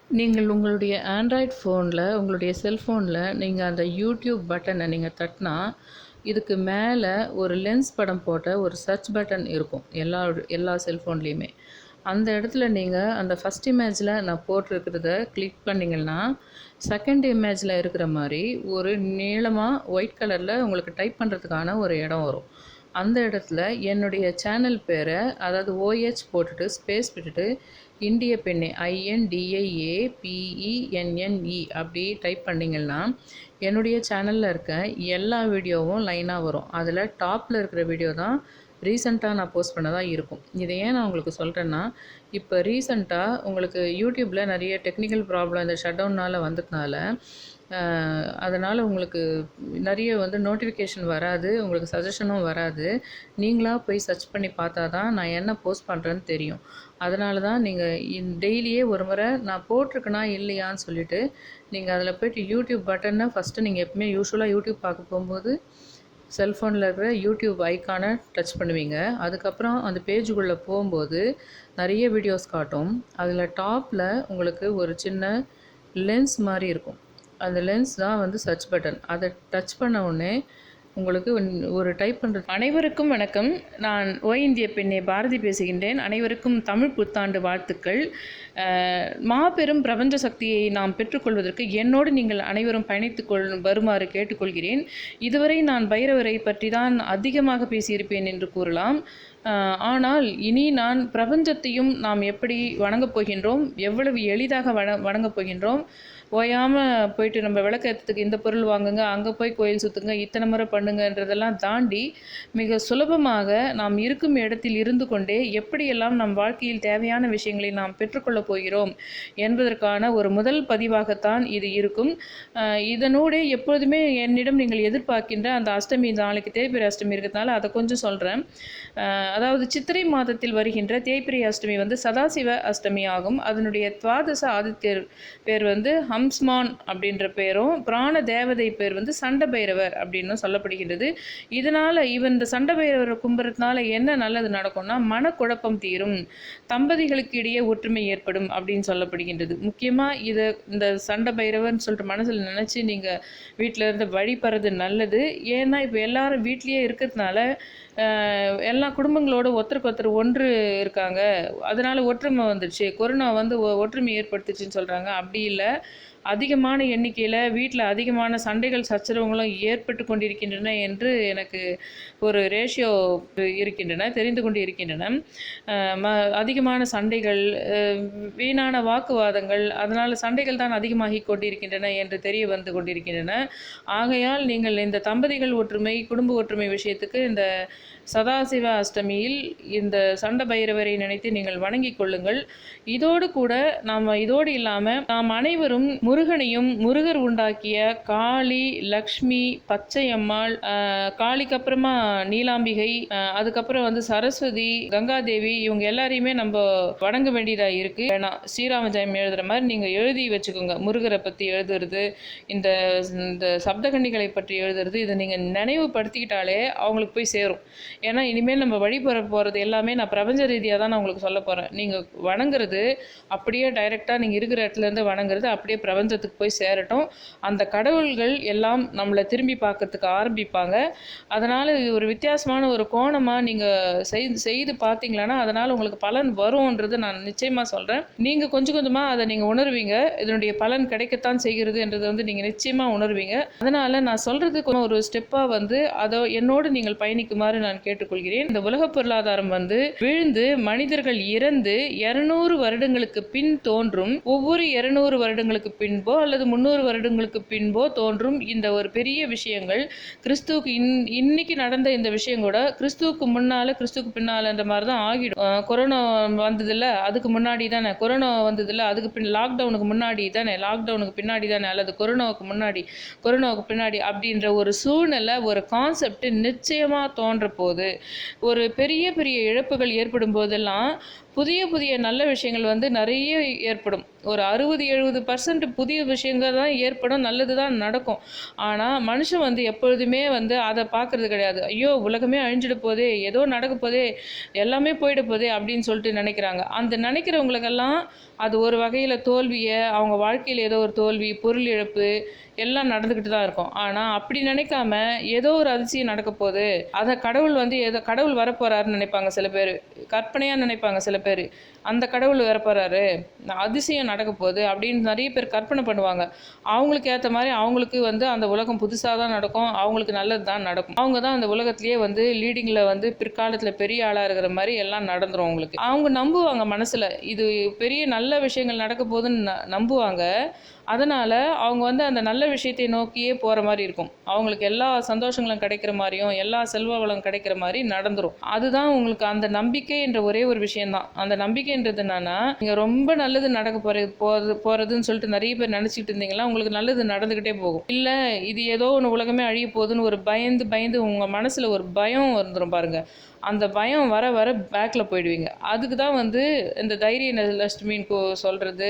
நீங்கள் உங்களுடைய ஆண்ட்ராய்ட் ஃபோனில் உங்களுடைய செல்ஃபோனில் நீங்கள் அந்த யூடியூப் பட்டனை நீங்கள் தட்டினா இதுக்கு மேலே ஒரு லென்ஸ் படம் போட்ட ஒரு சர்ச் பட்டன் இருக்கும் எல்லா செல்ஃபோன்லேயுமே. அந்த இடத்துல நீங்கள் அந்த ஃபஸ்ட் இமேஜில் நான் போட்டிருக்கிறத கிளிக் பண்ணிங்கன்னா செகண்ட் இமேஜில் இருக்கிற மாதிரி ஒரு நீளமாக ஒயிட் கலரில் உங்களுக்கு டைப் பண்ணுறதுக்கான ஒரு இடம் வரும். அந்த இடத்துல என்னுடைய சேனல் பேரை, அதாவது OH போட்டுட்டு ஸ்பேஸ் விட்டுட்டு இந்திய பெண்ணே INDIAPENNE அப்படி டைப் பண்ணிங்கன்னா என்னுடைய சேனலில் இருக்க எல்லா வீடியோவும் லைனாக வரும். அதில் டாப்பில் இருக்கிற வீடியோ தான் ரீசெண்டாக நான் போஸ்ட் பண்ணதாக இருக்கும். இதை ஏன் நான் உங்களுக்கு சொல்கிறேன்னா, இப்போ ரீசெண்டாக உங்களுக்கு யூடியூப்பில் நிறைய டெக்னிக்கல் ப்ராப்ளம் இந்த ஷட்டவுன்னால் வந்ததுனால அதனால் உங்களுக்கு நிறைய நோட்டிஃபிகேஷன் வராது, உங்களுக்கு சஜஷனும் வராது. நீங்களாக போய் சர்ச் பண்ணி பார்த்தா தான் நான் என்ன போஸ்ட் பண்ணுறேன்னு தெரியும். அதனால தான் நீங்கள் டெய்லியே ஒரு முறை நான் போட்டிருக்கேனா இல்லையான்னு சொல்லிவிட்டு நீங்கள் அதில் போய்ட்டு யூடியூப் பட்டனை ஃபஸ்ட்டு நீங்கள் எப்பவுமே யூஸ்வலாக யூடியூப் பார்க்க போகும்போது செல்ஃபோனில் இருக்கிற யூடியூப் ஐக்கானை டச் பண்ணுவீங்க. அதுக்கப்புறம் அந்த பேஜுக்குள்ளே போகும்போது நிறைய வீடியோஸ் காட்டும். அதில் டாப்பில் உங்களுக்கு ஒரு சின்ன லென்ஸ் மாதிரி இருக்கும். அந்த லென்ஸ் தான் சர்ச் பட்டன். அதை டச் பண்ண உடனே உங்களுக்கு ஒரு டைப் பண்ணுறது. அனைவருக்கும் வணக்கம். நான் இந்திய பெண்ணே பாரதி பேசுகின்றேன். அனைவருக்கும் தமிழ் புத்தாண்டு வாழ்த்துக்கள். மாபெரும் பிரபஞ்ச சக்தியை நாம் பெற்றுக்கொள்வதற்கு என்னோடு நீங்கள் அனைவரும் வருமாறு கேட்டுக்கொள்கிறேன். இதுவரை நான் பைரவரை பற்றி தான் அதிகமாக பேசியிருப்பேன் என்று கூறலாம். ஆனால் இனி நான் பிரபஞ்சத்தையும் நாம் எப்படி வணங்கப் போகின்றோம், எவ்வளவு எளிதாக வணங்கப் போகின்றோம், ஓயாமல் போயிட்டு நம்ம விளக்கேற்றத்துக்கு இந்த பொருள் வாங்குங்க, அங்கே போய் கோயில் சுற்றுங்க, இத்தனை முறை பண்ணுங்கன்றதெல்லாம் தாண்டி மிக சுலபமாக நாம் இருக்கும் இடத்தில் இருந்து கொண்டே எப்படியெல்லாம் நம் வாழ்க்கையில் தேவையான விஷயங்களை நாம் பெற்றுக்கொள்ளப் போகிறோம் என்பதற்கான ஒரு முதல் பதிவாகத்தான் இது இருக்கும். இதனோடு எப்பொழுதுமே என்னிடம் நீங்கள் எதிர்பார்க்கின்ற அந்த அஷ்டமி, நாளைக்கு தேய்பிரை அஷ்டமி இருக்கிறதுனால அதை கொஞ்சம் சொல்கிறேன். அதாவது சித்திரை மாதத்தில் வருகின்ற தேய்பிரை அஷ்டமி சதாசிவ அஷ்டமி ஆகும். அதனுடைய துவாதச ஆதித்யர் பேர் ஹம்ஸ்மான் அப்படின்ற பேரும், பிராண தேவதை பேர் சண்ட பைரவர் அப்படின்னு சொல்லப்படுகின்றது. இதனால் இந்த சண்ட பைரவரை கும்புறதுனால என்ன நல்லது நடக்கும்னா, மனக்குழப்பம் தீரும், தம்பதிகளுக்கு இடையே ஒற்றுமை ஏற்படும் அப்படின்னு சொல்லப்படுகின்றது. முக்கியமாக இந்த சண்ட பைரவர்னு சொல்லிட்டு மனசில் நினச்சி நீங்கள் வீட்டில் இருந்து வழிபடுறது நல்லது. ஏன்னா இப்போ எல்லாரும் வீட்லேயே இருக்கிறதுனால எல்லா குடும்பங்களோட ஒருத்தருக்கு ஒன்று இருக்காங்க. அதனால் ஒற்றுமை வந்துடுச்சு, கொரோனா ஒற்றுமை ஏற்படுத்துச்சுன்னு சொல்கிறாங்க. அப்படி இல்லை, அதிகமான எண்ணிக்கையில் வீட்டில் அதிகமான சண்டைகள் சச்சரவுகளும் ஏற்பட்டு கொண்டிருக்கின்றன என்று எனக்கு ஒரு ரேஷியோ தெரிந்து கொண்டு இருக்கின்றன. அதிகமான சண்டைகள், வீணான வாக்குவாதங்கள், அதனால் சண்டைகள் தான் அதிகமாகி கொண்டிருக்கின்றன என்று தெரிய வந்து கொண்டிருக்கின்றன. ஆகையால் நீங்கள் இந்த தம்பதிகள் ஒற்றுமை, குடும்ப ஒற்றுமை விஷயத்துக்கு இந்த சதாசிவ அஷ்டமியில் இந்த சண்ட பைரவரை நினைத்து நீங்கள் வணங்கிக் கொள்ளுங்கள். இதோடு இல்லாமல் நாம் அனைவரும் முருகனையும், முருகர் உண்டாக்கிய காளி, லக்ஷ்மி, பச்சையம்மாள், காளிக்கு அப்புறமா நீலாம்பிகை, அதுக்கப்புறம் சரஸ்வதி, கங்காதேவி, இவங்க எல்லாரையுமே நம்ம வணங்க வேண்டியதா இருக்கு. ஸ்ரீராம ஜெயம் எழுதுற மாதிரி நீங்க எழுதி வச்சுக்கோங்க. முருகரை பத்தி எழுதுறது, இந்த சப்தகன்னிகளை பற்றி எழுதுறது, இதை நீங்க நினைவுபடுத்திக்கிட்டாலே அவங்களுக்கு போய் சேரும். ஏன்னா இனிமேல் நம்ம வழிபட போகிறது எல்லாமே நான் பிரபஞ்ச ரீதியாக தான் நான் உங்களுக்கு சொல்ல போகிறேன். நீங்கள் வணங்குறது அப்படியே டைரெக்டாக நீங்கள் இருக்கிற இடத்துலேருந்து வணங்குறது அப்படியே பிரபஞ்சத்துக்கு போய் சேரட்டும். அந்த கடவுள்கள் எல்லாம் நம்மளை திரும்பி பார்க்கறதுக்கு ஆரம்பிப்பாங்க. அதனால் இது ஒரு வித்தியாசமான ஒரு கோணமாக நீங்கள் செய்து பார்த்தீங்களான்னா அதனால் உங்களுக்கு பலன் வரும்ன்றது நான் நிச்சயமாக சொல்கிறேன். நீங்கள் கொஞ்சம் கொஞ்சமாக அதை நீங்கள் உணர்வீங்க. இதனுடைய பலன் கிடைக்கத்தான் செய்கிறது என்றது நீங்கள் நிச்சயமாக உணர்வீங்க. அதனால் நான் சொல்கிறதுக்கு ஒரு ஸ்டெப்பாக அதை என்னோடு நீங்கள் பயணிக்குமாறு நான் கேட்டுக்கொள்கிறேன். இந்த உலக பொருளாதாரம் விழுந்து மனிதர்கள் இறந்து 200 வருடங்களுக்கு பின் தோன்றும், ஒவ்வொரு 200 வருடங்களுக்கு பின்போ அல்லது 300 வருடங்களுக்கு பின்போ தோன்றும் இந்த ஒரு பெரிய விஷயங்கள் கிறிஸ்துவுக்கு இன்னைக்கு நடந்த இந்த விஷயம் கூட கிறிஸ்துவுக்கு முன்னால கிறிஸ்துவுக்கு பின்னாலன்ற மாதிரி தான் ஆகிடும். கொரோனா வந்ததில்ல, அதுக்கு முன்னாடி தானே கொரோனா வந்ததில்ல, அதுக்கு பின் லாக்டவுனுக்கு முன்னாடி தானே, லாக்டவுனுக்கு பின்னாடி தானே, அல்லது கொரோனாவுக்கு பின்னாடி அப்படின்ற ஒரு சூழ்நிலை, ஒரு கான்செப்ட் நிச்சயமாக தோன்ற போது, ஒரு பெரிய பெரிய இழப்புகள் ஏற்படும் போதெல்லாம் புதிய புதிய நல்ல விஷயங்கள் நிறைய ஏற்படும். ஒரு 60-70% புதிய விஷயங்கள் தான் ஏற்படும், நல்லது தான் நடக்கும். ஆனால் மனுஷன் எப்பொழுதுமே அதை பார்க்கறது கிடையாது. ஐயோ உலகமே அழிஞ்சிட போதே, ஏதோ நடக்க போதே, எல்லாமே போயிட போதே அப்படின்னு சொல்லிட்டு நினைக்கிறாங்க. அந்த நினைக்கிறவங்களுக்கெல்லாம் அது ஒரு வகையில் தோல்வியை, அவங்க வாழ்க்கையில் ஏதோ ஒரு தோல்வி, பொருள் இழப்பு எல்லாம் நடந்துக்கிட்டு தான் இருக்கும். ஆனால் அப்படி நினைக்காம ஏதோ ஒரு அதிசயம் நடக்க போகுது, அதை கடவுள் வந்து ஏதோ கடவுள் வரப்போகிறாருன்னு நினைப்பாங்க சில பேர், கற்பனையாக நினைப்பாங்க சில பேர். அந்த கடவுள் வரப்போகிறாரு, அதிசயம் நடக்க போகுது அப்படின்னு நிறைய பேர் கற்பனை பண்ணுவாங்க. அவங்களுக்கு ஏற்ற மாதிரி அவங்களுக்கு வந்து அந்த உலகம் புதுசாக தான் நடக்கும், அவங்களுக்கு நல்லது தான் நடக்கும். அவங்க தான் அந்த உலகத்திலேயே வந்து லீடிங்கில் வந்து பிற்காலத்தில் பெரிய ஆளாக இருக்கிற மாதிரி எல்லாம் நடந்துரும் அவங்களுக்கு. அவங்க நம்புவாங்க மனசில், இது பெரிய நல்ல விஷயங்கள் நடக்க போகுதுன்னு நம்புவாங்க. அதனால் அவங்க வந்து அந்த நல்ல விஷயத்தை நோக்கியே போகிற மாதிரி இருக்கும். அவங்களுக்கு எல்லா சந்தோஷங்களும் கிடைக்கிற மாதிரியும் எல்லா செல்வ வளம் கிடைக்கிற மாதிரி நடந்துடும். அதுதான் உங்களுக்கு அந்த நம்பிக்கை என்ற ஒரே ஒரு விஷயந்தான். அந்த நம்பிக்கைன்றது என்னன்னா, நீங்கள் ரொம்ப நல்லது நடக்க போகிறதுன்னு சொல்லிட்டு நிறைய பேர் நினச்சிக்கிட்டு இருந்தீங்களா, உங்களுக்கு நல்லது நடந்துக்கிட்டே போகும். இல்லை இது ஏதோ ஒன்று உலகமே அழிய போகுதுன்னு ஒரு பயந்து உங்கள் மனசில் ஒரு பயம் வந்துடும் பாருங்கள். அந்த பயம் வர வர பேக்கில் போயிடுவீங்க. அதுக்கு தான் வந்து இந்த தைரிய லட்சுமின்னு சொல்கிறது,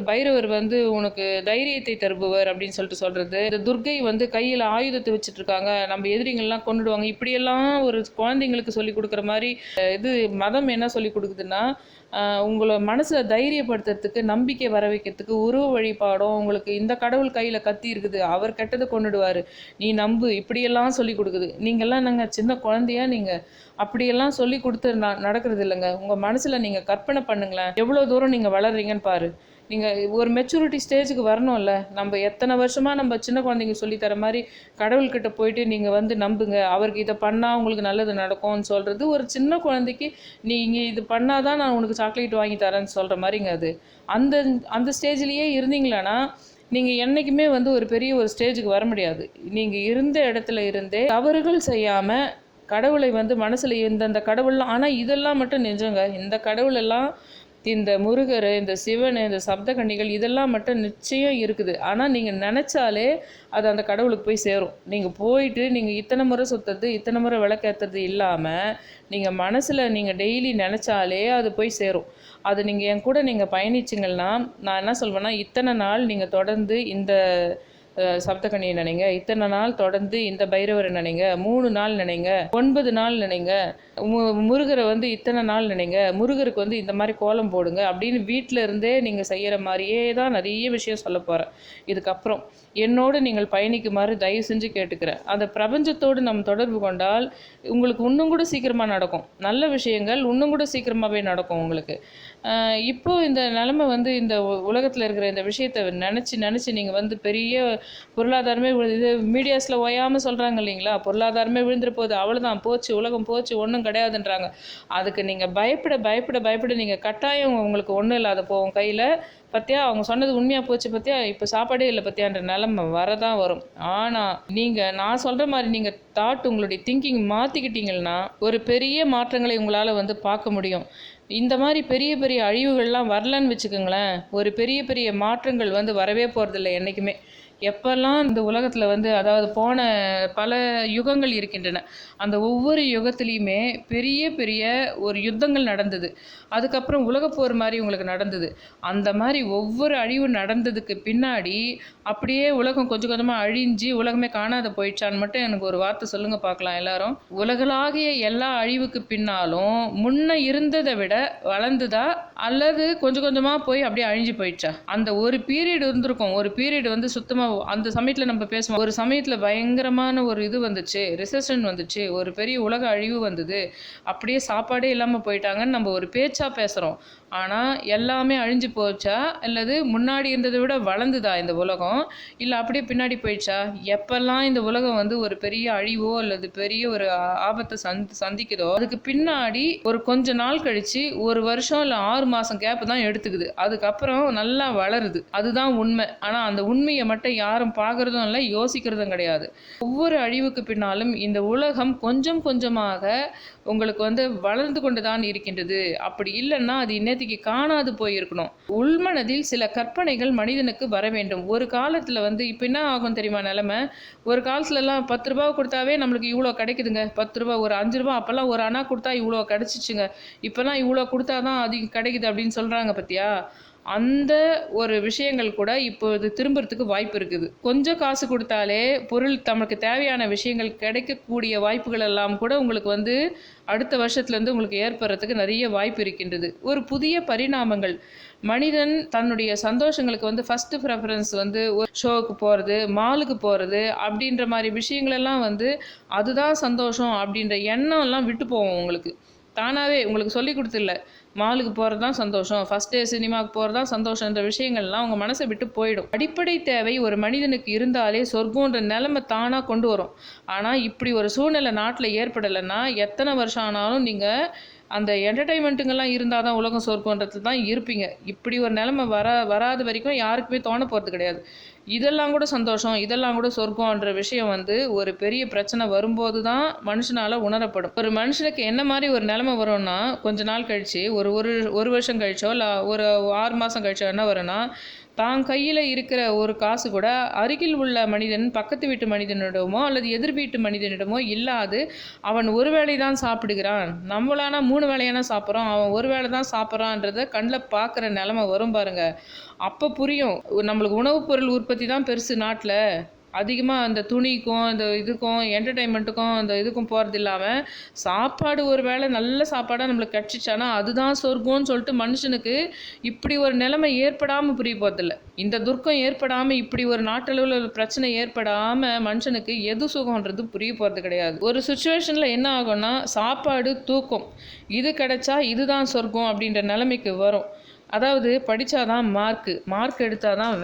பைரவர் வந்து உனக்கு தைரியத்தை தருபவர் அப்படின்னு சொல்லிட்டு சொல்கிறது, இந்த துர்க்கை வந்து கையில் ஆயுதத்தை வச்சுட்டு இருக்காங்க, நம்ம எதிரிங்கள்லாம் கொண்டுடுவாங்க, இப்படியெல்லாம் ஒரு குழந்தைங்களுக்கு சொல்லி கொடுக்குற மாதிரி இது மதம் என்ன சொல்லி கொடுக்குதுன்னா, உங்களை மனசில் தைரியப்படுத்துறதுக்கு, நம்பிக்கை வர வைக்கிறதுக்கு உருவ வழிபாடும், உங்களுக்கு இந்த கடவுள் கையில் கத்தி இருக்குது, அவர் கெட்டதை கொண்டுடுவார், நீ நம்பு, இப்படியெல்லாம் சொல்லி கொடுக்குது. நீங்கள்லாம் நாங்கள் சின்ன குழந்தையா நீங்கள் அப்படியெல்லாம் சொல்லி கொடுத்து நடக்கிறது இல்லைங்க. உங்கள் மனசில் நீங்கள் கற்பனை பண்ணுங்களேன், எவ்வளோ தூரம் நீங்கள் வளர்றீங்கன்னு பாரு. நீங்கள் ஒரு மெச்சூரிட்டி ஸ்டேஜுக்கு வரணும்ல. நம்ம எத்தனை வருஷமாக நம்ம சின்ன குழந்தைங்க சொல்லித்தர மாதிரி கடவுள்கிட்ட போயிட்டு நீங்கள் வந்து நம்புங்க, அவருக்கு இதை பண்ணால் உங்களுக்கு நல்லது நடக்கும்னு சொல்கிறது ஒரு சின்ன குழந்தைக்கு நீங்கள் இது பண்ணாதான் நான் உனக்கு சாக்லேட் வாங்கி தரேன்னு சொல்கிற மாதிரிங்க. அது அந்த அந்த ஸ்டேஜ்லேயே இருந்தீங்களான்னா நீங்கள் என்றைக்குமே வந்து ஒரு பெரிய ஒரு ஸ்டேஜுக்கு வர முடியாது. நீங்கள் இருந்த இடத்துல இருந்தே தவறுகள் செய்யாமல் கடவுளை வந்து மனசில் இந்தந்த கடவுள்லாம், ஆனால் இதெல்லாம் மட்டும் நிஜங்க. இந்த கடவுள் எல்லாம், இந்த முருகர், இந்த சிவன், இந்த சப்தகன்னிகள் இதெல்லாம் மட்டும் நிச்சயம் இருக்குது. ஆனால் நீங்கள் நினச்சாலே அது அந்த கடவுளுக்கு போய் சேரும். நீங்கள் போயிட்டு நீங்கள் இத்தனை முறை சுற்றுறது, இத்தனை முறை விளக்கேற்றுறது இல்லாமல் நீங்கள் மனசில் நீங்கள் டெய்லி நினச்சாலே அது போய் சேரும். அது நீங்கள் என் கூட நீங்கள் பயணிச்சிங்கன்னா, நான் என்ன சொல்வேன்னா, இத்தனை நாள் நீங்கள் தொடர்ந்து இந்த சப்தகன்னியை நினைங்க, இத்தனை நாள் தொடர்ந்து இந்த பைரவரை நினைங்க, 3 நாள் நினைங்க, 9 நாள் நினைங்க, முருகரை வந்து இத்தனை நாள் நினைங்க, முருகருக்கு வந்து இந்த மாதிரி கோலம் போடுங்க அப்படின்னு வீட்டில் இருந்தே நீங்கள் செய்கிற மாதிரியே தான் நிறைய விஷயம் சொல்ல போகிறேன். இதுக்கப்புறம் என்னோடு நீங்கள் பயணிக்குமாறு தயவு செஞ்சு கேட்டுக்கிறேன். அந்த பிரபஞ்சத்தோடு நம்ம தொடர்பு கொண்டால் உங்களுக்கு இன்னும் கூட சீக்கிரமாக நடக்கும். நல்ல விஷயங்கள் இன்னும் கூட சீக்கிரமாகவே நடக்கும் உங்களுக்கு. இப்போது இந்த நிலைமை வந்து இந்த உலகத்தில் இருக்கிற இந்த விஷயத்தை நினச்சி நீங்கள் வந்து பெரிய பொருளாதாரமே இது மீடியாஸில் ஓயாமல் சொல்கிறாங்க இல்லைங்களா, பொருளாதாரமே விழுந்துற போகுது, அவ்வளோதான் போச்சு, உலகம் போச்சு, ஒன்றும் கிடையாதுன்றாங்க. அதுக்கு நீங்கள் பயப்பட நீங்கள் கட்டாயம் உங்களுக்கு ஒன்றும் இல்லாத போகும் கையில். பற்றியா அவங்க சொன்னது உண்மையாக போச்சு, பற்றியா இப்போ சாப்பாடே இல்லை பற்றியான்ற நிலைமை வரதான் வரும். ஆனால் நீங்கள் நான் சொல்கிற மாதிரி நீங்கள் உங்களுடைய திங்கிங் மாற்றிக்கிட்டீங்கன்னா ஒரு பெரிய மாற்றங்களை உங்களால் வந்து பார்க்க முடியும். இந்த மாதிரி பெரிய பெரிய அழிவுகள்லாம் வரலன்னு வச்சுக்கோங்களேன், ஒரு பெரிய பெரிய மாற்றங்கள் வந்து வரவே போகிறதில்லை என்றைக்குமே. எப்பெல்லாம் இந்த உலகத்தில் வந்து அதாவது போன பல யுகங்கள் இருக்கின்றன, அந்த ஒவ்வொரு யுகத்துலேயுமே பெரிய பெரிய ஒரு யுத்தங்கள் நடந்தது, அதுக்கப்புறம் உலகப்போர் மாதிரி உங்களுக்கு நடந்தது. அந்த மாதிரி ஒவ்வொரு அழிவு நடந்ததுக்கு பின்னாடி அப்படியே உலகம் கொஞ்சம் கொஞ்சமாக அழிஞ்சு உலகமே காணாத போயிடுச்சான்னு மட்டும் எனக்கு ஒரு வார்த்தை சொல்லுங்கள் பார்க்கலாம் எல்லாரும். உலகளாகிய எல்லா அழிவுக்கு பின்னாலும் முன்ன இருந்ததை விட வளர்ந்துதா அல்லது கொஞ்சம் கொஞ்சமாக போய் அப்படியே அழிஞ்சு போயிடுச்சா? அந்த ஒரு பீரியட் இருந்திருக்கும். ஒரு பீரியட் வந்து சுத்தமாக அந்த சமயத்தில் நம்ம பேசுவோம், ஒரு சமயத்தில் பயங்கரமான ஒரு இது வந்துச்சு, ரிசெஷன் வந்துச்சு, ஒரு பெரிய உலக அழிவு வந்தது, அப்படியே சாப்பாடே இல்லாமல் போயிட்டாங்கன்னு நம்ம ஒரு பேச்சாக பேசுகிறோம். ஆனால் எல்லாமே அழிஞ்சு போச்சா அல்லது முன்னாடி இருந்ததை விட வளர்ந்துதா இந்த உலகம், இல்லை அப்படியே பின்னாடி போயிடுச்சா? எப்பெல்லாம் இந்த உலகம் வந்து ஒரு பெரிய அழிவோ அல்லது பெரிய ஒரு ஆபத்தை சந்திக்குதோ அதுக்கு பின்னாடி ஒரு கொஞ்ச நாள் கழித்து ஒரு வருஷம் இல்லை 6 மாதம் கேப் தான் எடுத்துக்குது, அதுக்கப்புறம் நல்லா வளருது. அதுதான் உண்மை. ஆனால் அந்த உண்மையை மட்டும் யாரும் பார்க்குறதும் இல்லை, யோசிக்கிறதும் கிடையாது. ஒவ்வொரு அழிவுக்கு பின்னாலும் இந்த உலகம் கொஞ்சம் கொஞ்சமாக உங்களுக்கு வந்து வளர்ந்து கொண்டு தான் இருக்கின்றது. அப்படி இல்லைன்னா அது இன்னத்துக்கு காணாது போயிருக்கணும். உள்மனதில் சில கற்பனைகள் மனிதனுக்கு வர வேண்டும். ஒரு காலத்தில் வந்து இப்போ என்ன ஆகும் தெரியுமா நிலைமை, ஒரு காலத்துலலாம் 10 ரூபா கொடுத்தாவே நம்மளுக்கு இவ்வளோ கிடைக்குதுங்க, 10 ரூபா ஒரு 5 ரூபா அப்போல்லாம் ஒரு அணா கொடுத்தா இவ்வளோ கிடச்சிச்சுங்க, இப்போலாம் இவ்வளோ கொடுத்தா தான் அது கிடைக்குது அப்படின்னு சொல்கிறாங்க பற்றியா? அந்த ஒரு விஷயங்கள் கூட இப்போது திரும்புறதுக்கு வாய்ப்பு இருக்குது. கொஞ்சம் காசு கொடுத்தாலே பொருள் தமக்கு தேவையான விஷயங்கள் கிடைக்கக்கூடிய வாய்ப்புகள் எல்லாம் கூட உங்களுக்கு வந்து அடுத்த வருஷத்துலேருந்து உங்களுக்கு ஏற்படுறதுக்கு நிறைய வாய்ப்பு இருக்கின்றது. ஒரு புதிய பரிணாமங்கள், மனிதன் தன்னுடைய சந்தோஷங்களுக்கு வந்து ஃபஸ்ட்டு ப்ரெஃபரன்ஸ் வந்து ஒரு ஷோவுக்கு போகிறது, மாலுக்கு போகிறது அப்படின்ற மாதிரி விஷயங்களெல்லாம் வந்து அதுதான் சந்தோஷம் அப்படின்ற எண்ணம்லாம் விட்டு போவோம். உங்களுக்கு தானாகவே உங்களுக்கு சொல்லி கொடுத்துல மாலுக்கு போகிறது தான் சந்தோஷம், ஃபஸ்ட் டே சினிமாவுக்கு போகிறது தான் சந்தோஷன்ற விஷயங்கள்லாம் உங்கள் மனசை விட்டு போயிடும். அடிப்படை தேவை ஒரு மனிதனுக்கு இருந்தாலே சொர்க்கன்ற நிலைமை தானாக கொண்டு வரும். ஆனால் இப்படி ஒரு சூழ்நிலை நாட்டில் ஏற்படலைன்னா எத்தனை வருஷம் ஆனாலும் நீங்கள் அந்த என்டர்டைன்மெண்ட்டுங்கெல்லாம் இருந்தால் தான் உலகம் சொர்க்கன்றது தான் இருப்பீங்க. இப்படி ஒரு நிலைமை வராத வரைக்கும் யாருக்குமே தோண போகிறது கிடையாது. இதெல்லாம் கூட சந்தோஷம், இதெல்லாம் கூட சொர்க்கம்ன்ற விஷயம் வந்து ஒரு பெரிய பிரச்சனை வரும்போது தான் மனுஷனால் உணரப்படும். ஒரு மனுஷனுக்கு என்ன மாதிரி ஒரு நிலைமை வரும்னா, கொஞ்ச நாள் கழித்து ஒரு வருஷம் கழிச்சோ இல்லை ஒரு 6 மாதம் கழிச்சோ என்ன வரும்னா, தான் கையில் இருக்கிற ஒரு காசு கூட அருகில் உள்ள மனிதன், பக்கத்து வீட்டு மனிதனிடமோ அல்லது எதிர் வீட்டு மனிதனிடமோ இல்லாது அவன் ஒரு வேளை தான் சாப்பிடுகிறான், நம்மளானா 3 வேளையான சாப்பிட்றோம், அவன் ஒரு வேளை தான் சாப்பிட்றான்றத கண்ணில் பார்க்குற நிலமை வரும் பாருங்க. அப்போ புரியும், நம்மளுக்கு உணவுப் பொருள் உற்பத்தி தான் பெருசு நாட்டில். அதிகமாக அந்த துணிக்கும் அந்த இதுக்கும் என்டர்டைன்மெண்ட்டுக்கும் அந்த இதுக்கும் போகிறது இல்லாமல் சாப்பாடு ஒரு வேளை நல்ல சாப்பாடாக நம்மளுக்கு கிடச்சிச்சானா அதுதான் சொர்க்கம்னு சொல்லிட்டு மனுஷனுக்கு இப்படி ஒரு நிலைமை ஏற்படாமல் புரிய போகிறதில்ல. இந்த துர்க்கம் ஏற்படாமல், இப்படி ஒரு நாட்டளவில் ஒரு பிரச்சனை ஏற்படாமல் மனுஷனுக்கு எது சுகம்ன்றது புரிய போகிறது கிடையாது. ஒரு சுச்சுவேஷனில் என்ன ஆகும்னா, சாப்பாடு, தூக்கம் இது கிடைச்சா இதுதான் சொர்க்கம் அப்படின்ற நிலைமைக்கு வரும். அதாவது படித்தாதான் மார்க் எடுத்தால் தான்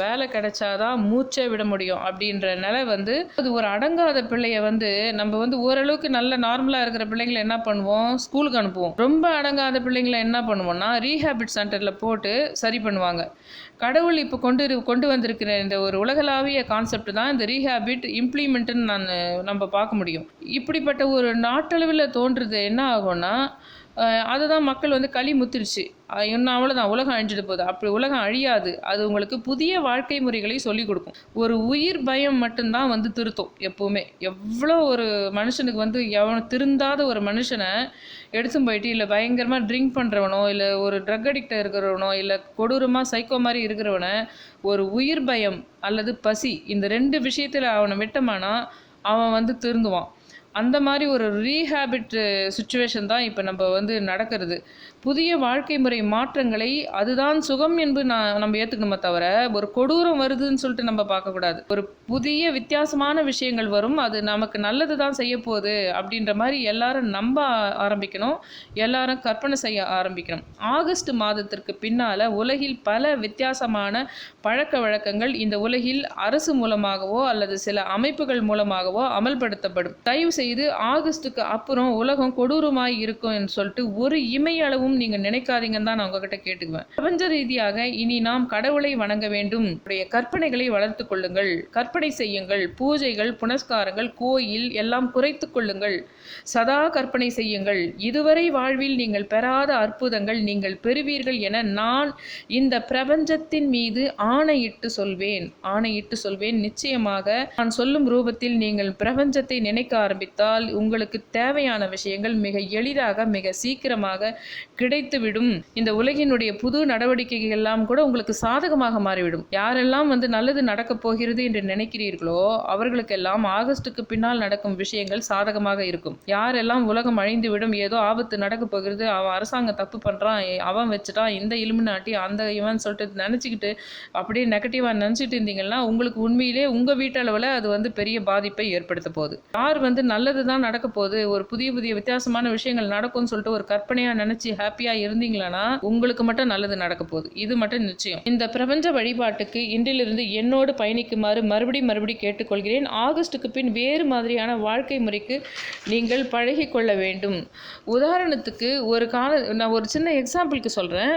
வேலை கிடைச்சாதான் மூச்சை விட முடியும் அப்படின்ற நிலை வந்து அது ஒரு அடங்காத பிள்ளைய வந்து நம்ம வந்து ஓரளவுக்கு நல்ல நார்மலாக இருக்கிற பிள்ளைங்களை என்ன பண்ணுவோம், ஸ்கூலுக்கு அனுப்புவோம். ரொம்ப அடங்காத பிள்ளைங்களை என்ன பண்ணுவோம்னா ரீஹேபிட் சென்டரில் போட்டு சரி பண்ணுவாங்க. கடவுள் இப்போ கொண்டு வந்திருக்கிற இந்த ஒரு உலகளாவிய கான்செப்ட் தான் இந்த ரீஹேபிட் இம்ப்ளிமெண்ட்டுன்னு நம்ம பார்க்க முடியும். இப்படிப்பட்ட ஒரு நாட்டளவில் தோன்றுறது என்ன ஆகும்னா, அதுதான் மக்கள் வந்து களி முத்திருச்சு, இன்னும் அவ்வளோதான் உலகம் அழிஞ்சிட்டு போகுது. அப்படி உலகம் அழியாது. அது உங்களுக்கு புதிய வாழ்க்கை முறைகளை சொல்லிக் கொடுக்கும். ஒரு உயிர் பயம் மட்டும்தான் வந்து திருத்தும் எப்போவுமே. எவ்வளோ ஒரு மனுஷனுக்கு வந்து திருந்தாத ஒரு மனுஷனை எடுத்தும் போயிட்டு இல்லை பயங்கரமாக ட்ரிங்க் பண்ணுறவனோ இல்லை ஒரு ட்ரக் அடிக்டாக இருக்கிறவனோ இல்லை கொடூரமாக சைக்கோ மாதிரி இருக்கிறவனை ஒரு உயிர் பயம் அல்லது பசி இந்த 2 விஷயத்தில் அவனை விட்டமானா அவன் வந்து திருந்துவான். அந்த மாதிரி ஒரு ரீஹேபிட் சுச்சுவேஷன் தான் இப்போ நம்ம வந்து நடக்கிறது. புதிய வாழ்க்கை முறை மாற்றங்களை அதுதான் சுகம் என்று நம்ம ஏற்றுக்கணுமே தவிர ஒரு கொடூரம் வருதுன்னு சொல்லிட்டு நம்ம பார்க்கக்கூடாது. ஒரு புதிய வித்தியாசமான விஷயங்கள் வரும், அது நமக்கு நல்லது தான் செய்ய போகுது அப்படின்ற மாதிரி எல்லாரும் நம்ப ஆரம்பிக்கணும், எல்லாரும் கற்பனை செய்ய ஆரம்பிக்கணும். ஆகஸ்ட் மாதத்திற்கு பின்னால் உலகில் பல வித்தியாசமான பழக்க வழக்கங்கள் இந்த உலகில் அரசு மூலமாகவோ அல்லது சில அமைப்புகள் மூலமாகவோ அமல்படுத்தப்படும். தயவு செய்து ஆகஸ்டுக்கு அப்புறம் உலகம் கொடூரமாய் இருக்கும் சொல்லிட்டு ஒரு இமையளவும் நீங்க நினைக்காதீங்கன்னு தான் நான் உங்ககிட்ட கேட்டுக்குவேன். பிரபஞ்ச ரீதியாக இனி நாம் கடவுளை வணங்க வேண்டும். கற்பனைகளை வளர்த்து கொள்ளுங்கள், கற்பனை செய்யுங்கள், பூஜைகள், புனஸ்காரங்கள், கோயில் எல்லாம் குறைத்து கொள்ளுங்கள், சதா கற்பனை செய்யுங்கள். இதுவரை வாழ்வில் நீங்கள் பெறாத அற்புதங்கள் நீங்கள் பெறுவீர்கள் என நான் இந்த பிரபஞ்சத்தின் மீது ஆணையிட்டு சொல்வேன். நிச்சயமாக நான் சொல்லும் ரூபத்தில் நீங்கள் பிரபஞ்சத்தை நினைக்க ஆரம்பித்தால் உங்களுக்கு தேவையான விஷயங்கள் மிக எளிதாக மிக சீக்கிரமாக கிடைத்துவிடும். இந்த உலகினுடைய புது நடவடிக்கைகள் எல்லாம் கூட உங்களுக்கு சாதகமாக மாறிவிடும். யாரெல்லாம் வந்து நல்லது நடக்கப் போகிறது என்று நினைக்கிறீர்களோ அவர்களுக்கெல்லாம் ஆகஸ்டுக்கு பின்னால் நடக்கும் விஷயங்கள் சாதகமாக இருக்கும். யாரெல்லாம் உலகம் அழிந்துவிடும், ஏதோ ஆபத்து நடக்க போகிறது, அவன் அரசாங்கம் தப்பு பண்றான், அவன் வச்சுட்டான், இந்த இலுமினாட்டி அந்த இவன் சொல்லிட்டு நினைச்சுக்கிட்டு அப்படியே நெகட்டிவா நினைச்சிட்டு இருந்தீங்கன்னா உங்களுக்கு உண்மையிலே உங்க வீட்டளவில் அது வந்து பெரிய பாதிப்பை ஏற்படுத்த போகுது. யார் வந்து நல்லது தான் நடக்க போகுது, ஒரு புதிய வித்தியாசமான விஷயங்கள் நடக்கும்னு சொல்லிட்டு ஒரு கற்பனையா நினைச்சு ஹாப்பியா இருந்தீங்களா உங்களுக்கு மட்டும் நல்லது நடக்க போகுது. இது மட்டும் நிச்சயம். இந்த பிரபஞ்ச வழிபாட்டுக்கு இன்றிலிருந்து என்னோடு பயணிக்குமாறு மறுபடி கேட்டுக்கொள்கிறேன். ஆகஸ்டுக்கு பின் வேறு மாதிரியான வாழ்க்கை முறைக்கு நீங்கள் பழகி கொள்ள வேண்டும். உதாரணத்துக்கு நான் ஒரு சின்ன எக்ஸாம்பிளுக்கு சொல்கிறேன்.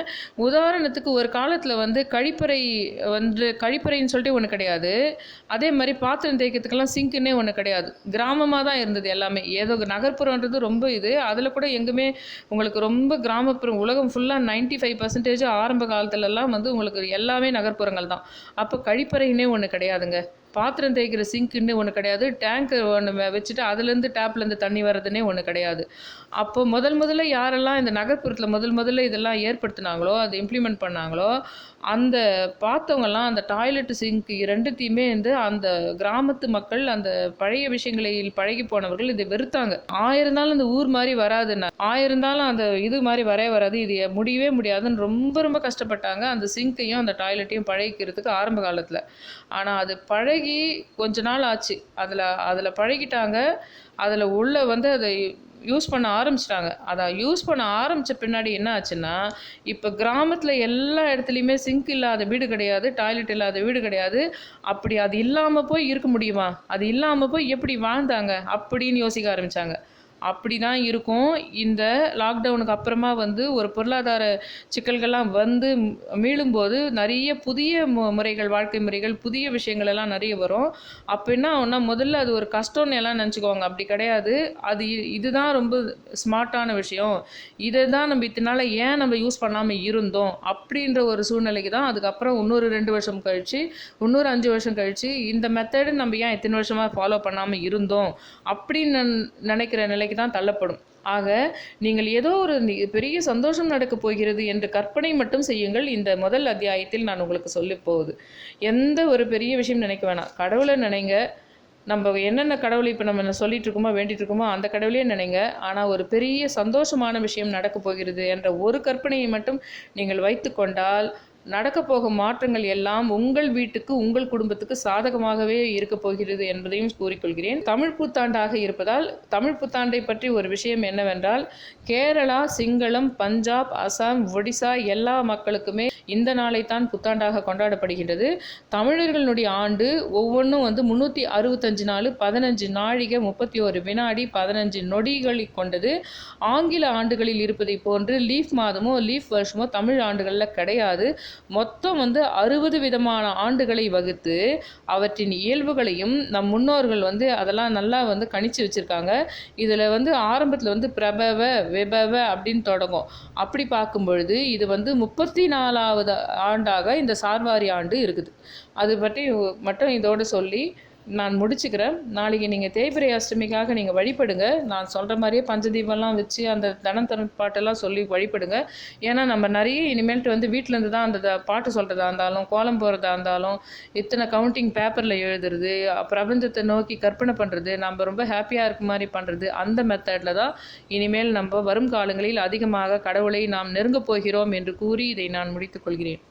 உதாரணத்துக்கு ஒரு காலத்தில் வந்து கழிப்பறைன்னு சொல்லிட்டு ஒன்று கிடையாது. அதே மாதிரி பாத்திரம் தேய்க்கிறதுக்கெல்லாம் சிங்க்குன்னே ஒன்று கிடையாது. கிராமமாக தான் இருந்தது எல்லாமே. ஏதோ நகர்ப்புறன்றது ரொம்ப அதில் கூட எங்குமே உங்களுக்கு ரொம்ப கிராமப்புறம் உலகம் ஃபுல்லாக 95% ஆரம்ப காலத்துலலாம் வந்து உங்களுக்கு எல்லாமே நகர்ப்புறங்கள் தான். அப்போ கழிப்பறைன்னே ஒன்று கிடையாதுங்க. பாத்திரம் தேய்க்கிற சிங்க்குன்னு ஒன்று கிடையாது, டேங்க்கு ஒன்று வச்சுட்டு அதுலேருந்து டேப்லேருந்து தண்ணி வர்றதுன்னே ஒன்று கிடையாது. அப்போ முதல்ல யாரெல்லாம் இந்த நகர்ப்புறத்தில் முதல்ல இதெல்லாம் ஏற்படுத்தினாங்களோ, அதை இம்ப்ளிமெண்ட் பண்ணாங்களோ, அந்த பார்த்தவங்கலாம் அந்த டாய்லெட் சிங்க் 2த்தையுமே வந்து அந்த கிராமத்து மக்கள், அந்த பழைய விஷயங்களில் பழகி போனவர்கள் இதை வெறுத்தாங்க. 1000 இருந்தாலும் அந்த ஊர் மாதிரி வராதுன்னா, 1000 இருந்தாலும் அந்த இது மாதிரி வராது, இது முடியவே முடியாதுன்னு ரொம்ப கஷ்டப்பட்டாங்க அந்த சிங்க்கையும் அந்த டாய்லெட்டையும் பழகிக்கிறதுக்கு ஆரம்ப காலத்தில். ஆனால் அது பழகி கொஞ்ச நாள் ஆச்சு, அதில் பழகிட்டாங்க, அதில் உள்ள வந்து அதை யூஸ் பண்ண ஆரம்பிச்சிட்டாங்க. அதை யூஸ் பண்ண ஆரம்பித்த பின்னாடி என்ன ஆச்சுன்னா, இப்போ கிராமத்தில் எல்லா இடத்துலையுமே சிங்க் இல்லாத வீடு கிடையாது, டாய்லெட் இல்லாத வீடு கிடையாது. அப்படி அது இல்லாமல் போய் இருக்க முடியுமா? அது இல்லாமல் போய் எப்படி வாழ்ந்தாங்க அப்படின்னு யோசிக்க ஆரம்பித்தாங்க. அப்படி தான் இருக்கும். இந்த லாக்டவுனுக்கு அப்புறமா வந்து ஒரு பொருளாதார சிக்கல்கள்லாம் வந்து மீளும்போது நிறைய புதிய முறைகள், வாழ்க்கை முறைகள், புதிய விஷயங்கள் எல்லாம் நிறைய வரும். அப்போ என்ன ஆகும்னா, முதல்ல அது ஒரு கஷ்டம்னு எல்லாம் நினச்சிக்குவாங்க. அப்படி கிடையாது. அது இதுதான் ரொம்ப ஸ்மார்ட்டான விஷயம். இதை தான் நம்ம இத்தனால ஏன் நம்ம யூஸ் பண்ணாமல் இருந்தோம் அப்படின்ற ஒரு சூழ்நிலைக்கு தான் அதுக்கப்புறம் இன்னொரு 2 வருஷம் கழித்து, இன்னொரு 5 வருஷம் கழித்து இந்த மெத்தடு நம்ம ஏன் இத்தனை வருஷமாக ஃபாலோ பண்ணாமல் இருந்தோம் அப்படின்னு நினைக்கிற நிலைக்கு தான் தள்ளப்படும். ஆக நீங்கள் ஏதோ ஒரு பெரிய சந்தோஷம் நடக்கப் போகிறது என்று கற்பனை மட்டும் செய்யுங்கள். இந்த முதல் அத்தியாயத்தில் நான் உங்களுக்கு சொல்லப் போகுது. எந்த ஒரு பெரிய விஷயம் நினைக்க வேணாம். கடவுளை நினைங்க. நம்ம என்னென்ன கடவுளை இப்போ நம்ம சொல்லிட்டு இருக்கோமோ, வேண்டிட்டு இருக்கோமோ அந்த கடவுளையே நினைங்க. ஆனால் ஒரு பெரிய சந்தோஷமான விஷயம் நடக்கப் போகிறது என்ற ஒரு கற்பனையை மட்டும் நீங்கள் வைத்து கொண்டால், நடக்க போகும் மாற்றங்கள் எல்லாம் உங்கள் வீட்டுக்கு, உங்கள் குடும்பத்துக்கு சாதகமாகவே இருக்கப் போகிறது என்பதையும் கூறிக்கொள்கிறேன். தமிழ் புத்தாண்டாக இருப்பதால், தமிழ் புத்தாண்டை பற்றி ஒரு விஷயம் என்னவென்றால், கேரளா, சிங்களம், பஞ்சாப், அசாம், ஒடிசா எல்லா மக்களுக்குமே இந்த நாளைத்தான் புத்தாண்டாக கொண்டாடப்படுகின்றது. தமிழர்களுடைய ஆண்டு ஒவ்வொன்றும் வந்து 365 நாள், 15 நாழிகை, 31 வினாடி, 15 நொடிகளை கொண்டது. ஆங்கில ஆண்டுகளில் இருப்பதை போன்று லீஃப் மாதமோ லீஃப் வருஷமோ தமிழ் ஆண்டுகளில் கிடையாது. மொத்தம் வந்து 60 விதமான ஆண்டுகளை வகுத்து அவற்றின் இயல்புகளையும் நம் முன்னோர்கள் வந்து அதெல்லாம் நல்லா வந்து கணிச்சு வச்சுருக்காங்க. இதில் வந்து ஆரம்பத்தில் வந்து பிரபவ, விபவ அப்படின்னு தொடங்கும். அப்படி பார்க்கும் பொழுது இது வந்து 34வது ஆண்டாக இந்த சார்வாரி ஆண்டு இருக்குது. அது பற்றி மட்டும் இதோடு சொல்லி நான் முடிச்சுக்கிறேன். நாளைக்கு நீங்கள் தேய்பிறை அஷ்டமிக்காக நீங்கள் வழிபடுங்க. நான் சொல்கிற மாதிரியே பஞ்சதீபம்லாம் வச்சு அந்த தனம் பாட்டெல்லாம் சொல்லி வழிபடுங்க. ஏன்னா நம்ம நிறைய இனிமேல்ட்டு வந்து வீட்டிலேருந்து தான் அந்த பாட்டு சொல்கிறதா இருந்தாலும், கோலம் போகிறதா இருந்தாலும், இத்தனை கவுண்டிங் பேப்பரில் எழுதுறது, பிரபஞ்சத்தை நோக்கி கற்பனை பண்ணுறது, நம்ம ரொம்ப ஹாப்பியாக இருக்க மாதிரி பண்ணுறது, அந்த மெத்தடில் தான் இனிமேல் நம்ம வரும் காலங்களில் அதிகமாக கடவுளை நாம் நெருங்கப் போகிறோம் என்று கூறி இதை நான் முடித்துக்கொள்கிறேன்.